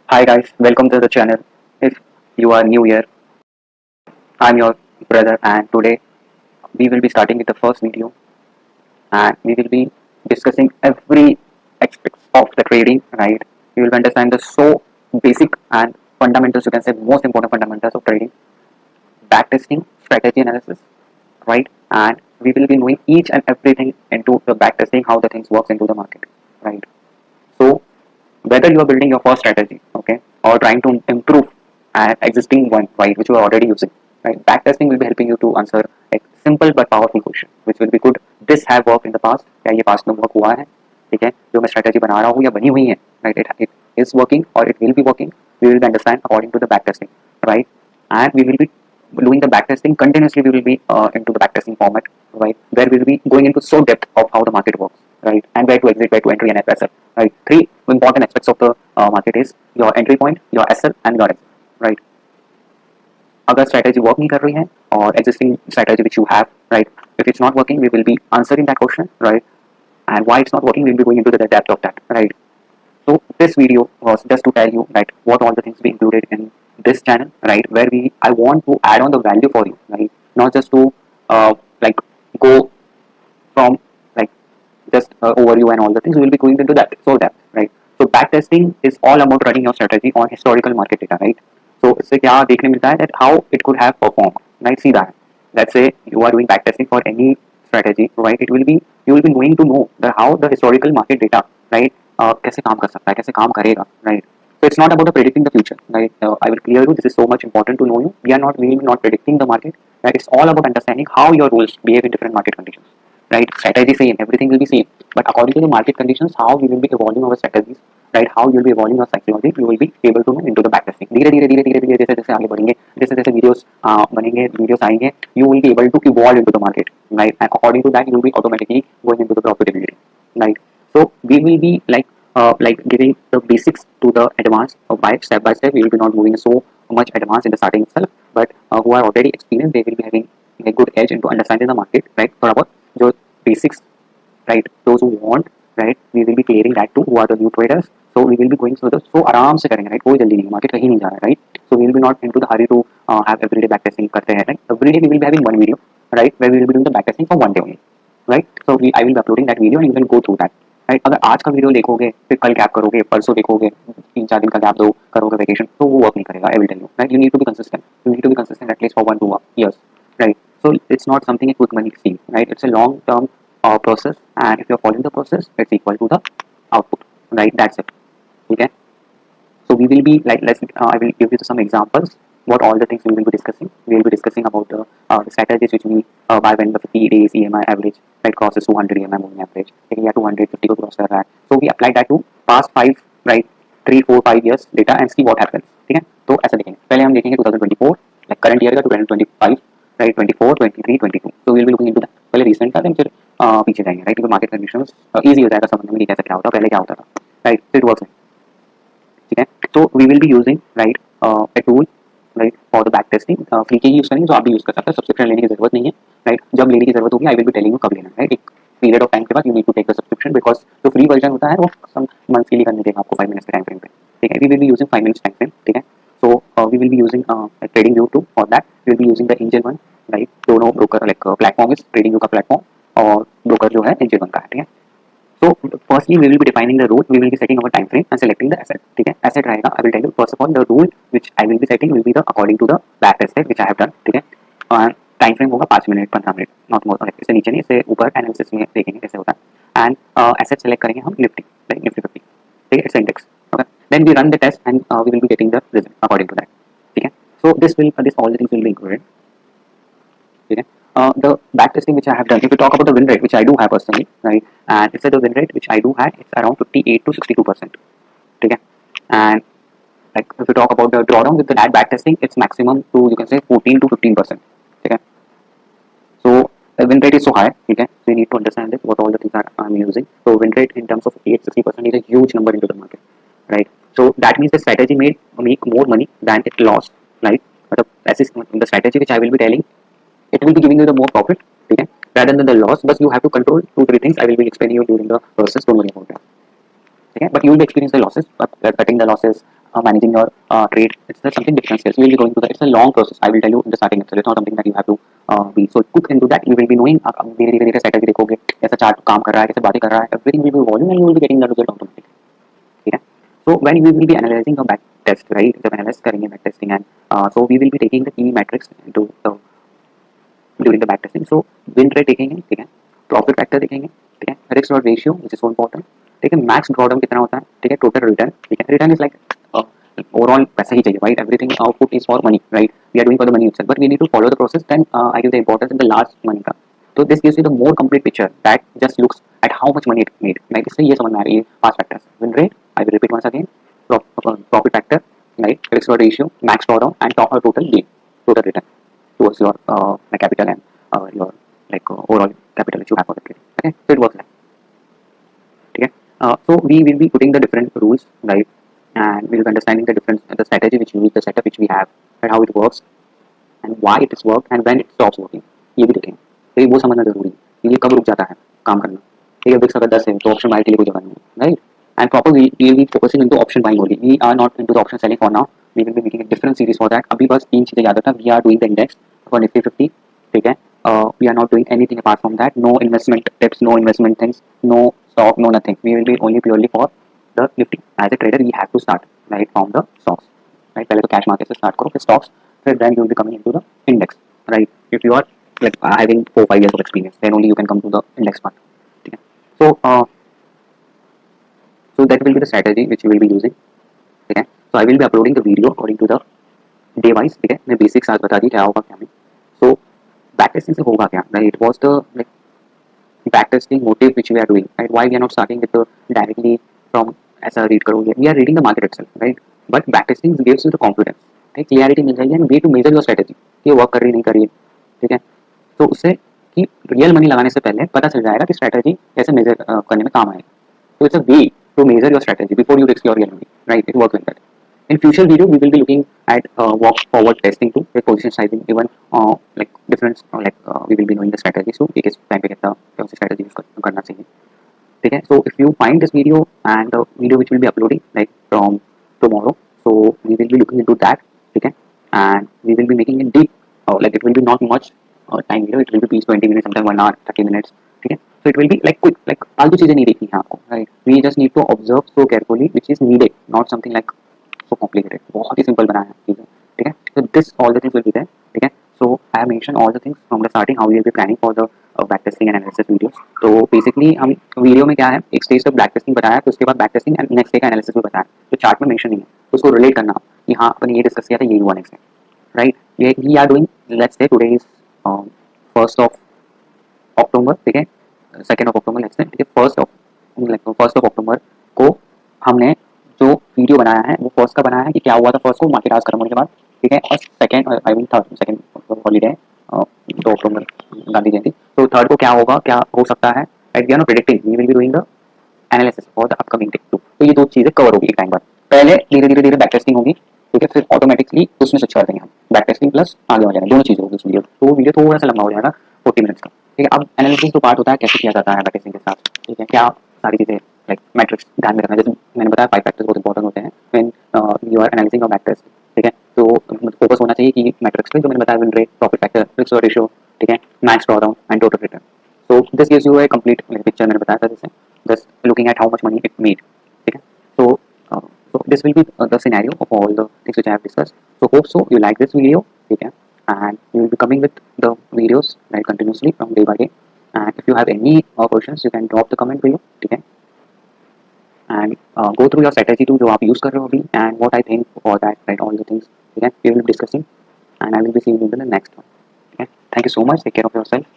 Hi guys, welcome to the channel. If you are new here, I'm your brother and today we will be starting with the first video and we will be discussing every aspect of the trading, right? You will understand the so basic and fundamentals, you can say most important fundamentals of trading, backtesting, strategy analysis, right? And we will be knowing each and everything into the backtesting, how the things works into the market, right? So whether you are building your first strategy, okay, or trying to improve an existing one, right, which you are already using, right, backtesting will be helping you to answer a simple but powerful question, which will be good. This have worked in the past, क्या ये past में work हुआ है, ठीक है, जो मैं strategy बना रहा हूँ या बनी हुई है, right, it is working or it will be working. We will understand according to the backtesting, right, and we will be doing the backtesting continuously. We will be into the backtesting format, right, where we will be going into so depth of how the market works, right, and where to exit, where to entry and SL, right. Three important aspects of the market is your entry point, your SL and your exit, right. अगर strategy work नहीं कर रही है और existing strategy which you have, right, if it's not working we will be answering that question, right, and why it's not working we'll be going into the depth of that, right. So this video was just to tell you that what all the things be included in this channel, right? Where I want to add on the value for you, right? Not just to like go from like just overview and all the things. We will be going into that so depth, right? So back testing is all about running your strategy on historical market data, right? So इससे क्या देखने मिलता है that how it could have performed, right? सीधा है. Let's say you are doing back testing for any strategy, right? It will be you will be going to know the how the historical market data, right? कैसे काम कर सकता है, कैसे काम करेगा, right? So it's not about predicting the future, right? I will clear you. This is so much important to know you. We will not predicting the market, right? It's all about understanding how your rules behave in different market conditions, right? Strategy same, everything will be same, but according to the market conditions, how we will be evolving our strategies, right? How you will be evolving our psychology, you will be able to know into the backtesting. धीरे धीरे धीरे धीरे धीरे जैसे जैसे आगे बढ़ेंगे, जैसे जैसे वीडियोस बनेंगे, वीडियोस आएंगे, you will be able to evolve into the market, right? And according to that, you will be automatically going into the profitability, right? So we will be like giving the basics to the advanced by step. We will be not moving so much advanced in the starting itself, but who are already experienced, they will be having a good edge into understanding the market, right? For about जो basics, right? Those who want, right? We will be clearing that too. Who are the new traders? So we will be going through the so आराम से करेंगे, right? कोई जल्दी नहीं, market कहीं नहीं जा रहा है, right? So we will be not into the hurry to have everyday backtesting करते हैं, right? Every day we will be having one video, right? Where we will be doing the backtesting for one day only, right? So I will be uploading that video and you can go through that, right? अगर आज का video देखोगे फिर कल gap करोगे, परसों देखोगे, 3-4 दिन का गैप दो करोगे वैकेशन, तो वो वर्क नहीं करेगा. I will tell you, right? You need to be consistent. You need to be consistent at least for 1-2 years, right? So it's not something a quick money scheme, right? It's a long term process, and if you're following the process, it's equal to the output, right? That's it. Okay. So we will be like I will give you some examples. What all the things we will be discussing. We will be discussing about the strategies which we buy when the 50 days EMI average, right, crosses 200 EMI moving average. Okay, yeah, 250 को cross कर रहा है. So we apply that to past 5, right, 3, 4, 5 years data and see what happens. ठीक है. तो ऐसा देखेंगे. पहले हम देखेंगे 2024, like current year का 2025, right, 24, 23, 22. So we will be looking into that. पहले recent का, then फिर पीछे जाएंगे, right? क्योंकि market conditions easy हो जाएगा समझने में कि कैसे क्या होता है, पहले क्या होता था, right? So it works. ठीक है. तो we will be using right a tool, right, for the back testing. Free के ही यूज करेंगे, तो आप भी यूज कर सकते हैं, सब्सक्रिप्शन लेने की जरूरत नहीं है, राइट. जब लेने की जरूरत होगी I will be telling you कब लेना है, राइट. एक पीरियड ऑफ टाइम के बाद you need to take the subscription, because जो फ्री वर्जन होता है वो सम मंथ्स के लिए करने देगा आपको 5 मिनट्स के टाइम फ्रेम पे. ठीक है. We will be using 5 minutes time frame. ठीक है. So we will be using Trading View too for that. We will be using the Angel One, right. दोनों broker like platform is Trading View का platform और broker जो है angel one का है. ठीक है. So firstly, we will be defining the rule. We will be setting our time frame and selecting the asset. ठीक है. Asset रहेगा. I will tell you first of all the rule which I will be setting will be the according to the back tested which I have done. ठीक है. Time frame होगा 5 minute 15 minute, not more. इससे नीचे नहीं, इससे ऊपर analysis में देखेंगे कैसे होता है. एंड एसेट सेलेक्ट करेंगे हम निफ्टी, लाइक निफ्टी 50. ठीक है. It's index. Okay. Then we run the test and we will be getting the result according to that. ठीक है. So this all the things will be included. ठीक है. The back testing which I have done, if we talk about the win rate, which I do have personally, right, and it's the win rate which I do have, it's around 58 to 62%. Okay, and like if we talk about the drawdown with the that back testing, it's maximum to you can say 14 to 15%. Okay, so the win rate is so high. Okay, so you need to understand this, what all the things are I'm using. So win rate in terms of 58-60% is a huge number into the market, right? So that means the strategy make more money than it lost, right? But the strategy which I will be telling, it will be giving you the more profit, okay, rather than the loss. But you have to control 2-3 things. I will be explaining you during the process. Don't worry about that. Okay, but you will experience the losses, but cutting the losses, managing your trade. It's something different skills. We will be going to that. It's a long process. I will tell you in the starting itself. It's not something that you have to be so quick into that. You will be knowing धीरे धीरे strategy देखोगे कैसा chart काम कर रहा है कैसे बातें कर रहा है. Everything will be evolving and you will be getting the result automatically. ठीक है. So when we will be analyzing a back test, right? जब analyze करेंगे back testing and so we will be taking the key metrics into the during the back testing. So win rate देखेंगे, ठीक है. Profit factor देखेंगे, ठीक है. Risk reward ratio which is so important. ठीक है. Max drawdown कितना होता है, ठीक है. Total return, ठीक है. Return is like overall पैसा ही चाहिए, right? Everything output is for money, right? We are doing for the money itself, but we need to follow the process. Then I give the importance in the last money का. So this gives you the more complete picture that just looks at how much money it made. Like इससे ये समझ में आ रही है 5 factors. Win rate, I will repeat once again. Profit factor, right? Risk reward ratio, max drawdown, and total gain, total return towards your capital and your overall capital which you have for the trade. Okay, so it works like. Okay, so we will be putting the different rules, right? And we will be understanding the difference, the strategy which we use, the setup which we have, and how it works, and why it is worked, and when it stops working. ये भी देखेंगे. तो ये वो समझना जरूरी है. ये कब रुक जाता है काम करना. ठीक है, बिक्स अगर 10 है तो ऑप्शन बाय के लिए कोई जगह नहीं है, right? And proper we will be focusing into option buying only. We are not into the option selling for now. We will be making a different series for that. अभी बस 3 चीजें याद रखना. We are doing the index for Nifty 50. ठीक है. We are not doing anything apart from that. No investment tips, no investment things, no stock, no nothing. We will be only purely for the Nifty. As a trader, we have to start right from the stocks. Right, पहले तो cash market से start करो, फिर stocks, फिर then you will be coming into the index. Right, if you are like having 4-5 years of experience, then only you can come to the index part. ठीक है. So that will be the strategy which you will be using. ठीक है. So I will be uploading the video according to the day wise. ठीक है. मैं basics आज बता दी क्या होगा क्या नहीं. So backtesting से होगा क्या? Right, it was the like backtesting motive which we are doing. Right, why we are not starting with the directly from ऐसा read करोगे. We are reading the market itself, right? But backtesting gives you the confidence. ठीक, clarity मिल जाएगी and way to measure your strategy. ये work कर रही नहीं कर रही है. ठीक है. तो उससे कि रियल मनी लगाने से पहले पता चल जाएगा कि स्ट्रेटेजी कैसे मेजर करने में काम आएगा. So it's a way to measure your strategy before you risk your real money, right? It works like that. In future video, we will be looking at walk forward testing too, with position sizing, even like difference, we will be knowing the strategy. So एक इस time पे कितना कौन सी strategy use करना चाहिए. ठीक है. So if you find this video and the video which will be uploading like from tomorrow, so we will be looking into that. ठीक है. And we will be making it deep, like it will be not much time video. It will be 20 minutes, sometimes 1 hour, 30 minutes. ठीक है. So it will be like quick, like फालतू चीजें नहीं देखनी है आपको, right? We just need to observe so carefully which is needed, not something like so complicated. बहुत ही simple बनाया है चीजें. ठीक है. So this all the things will be there. ठीक है. So I have mentioned all the things from the starting how we will be planning for the backtesting and analysis videos. तो basically हम video में क्या है एक stage तक backtesting बताया, फिर उसके बाद backtesting and next day का analysis भी बताया. तो चार्ट में मेंशन नहीं है, तो उसको रिलेट करना कि हाँ अपन ये डिस्कस किया था यही हुआ नेक्स्ट डे, राइट? ये we are doing, let's say today is 1st of October. ठीक है. 2nd of October let's say. ठीक है. 1st of October को हमने जो वीडियो बनाया है वो फर्स्ट का बनाया है कि क्या हुआ था फर्स्ट को मार्केट आज खत्म होने के बाद. ठीक है. और second I mean third, second holiday 2 October Gandhi Jayanti. तो थर्ड को क्या होगा, क्या हो सकता है, right? We are not predicting, we will be doing the analysis for the upcoming day two. तो ये दो चीजें कवर होगी एक टाइम बाद. पहले धीरे धीरे धीरे बैक टेस्टिंग होगी. ठीक है. फिर ऑटोमेटिकली उसमें स्विच कर देंगे हम, बैक टेस्टिंग प्लस आगे हो जाएगा, दोनों चीजें होगी उस वीडियो. तो वीडियो थोड़ा सा लंबा हो जाएगा 40 मिनट्स का. ठीक है. अब एनालिसिस तो पार्ट होता है कैसे किया जाता है बैक टेस्टिंग के साथ. ठीक है. क्या सारी चीजें लाइक मैट्रिक्स ध्यान में रखना, जैसे मैंने बताया 5 फैक्टर्स बहुत इंपॉर्टेंट होते हैं when you are analysing a back test. ठीक है. तो फोकस होना चाहिए कि मैट्रिक्स पे जो मैंने बताया, win rate, profit factor, risk ratio, ठीक है, max drawdown and total return. So this gives you a complete picture. मैंने बताया था जैसे just looking at how much money it made. ठीक है. So this will be the scenario of all the things which I have discussed. So hope so you like this video. ठीक है. And we will be coming with the videos like continuously from day by day. And if you have any questions, you can drop the comment below. ठीक है. And go through your strategy too जो आप use कर रहे हो अभी, and what I think for that, right? All the things. ठीक है. We will be discussing, and I will be seeing you in the next one. Okay. Thank you so much. Take care of yourself.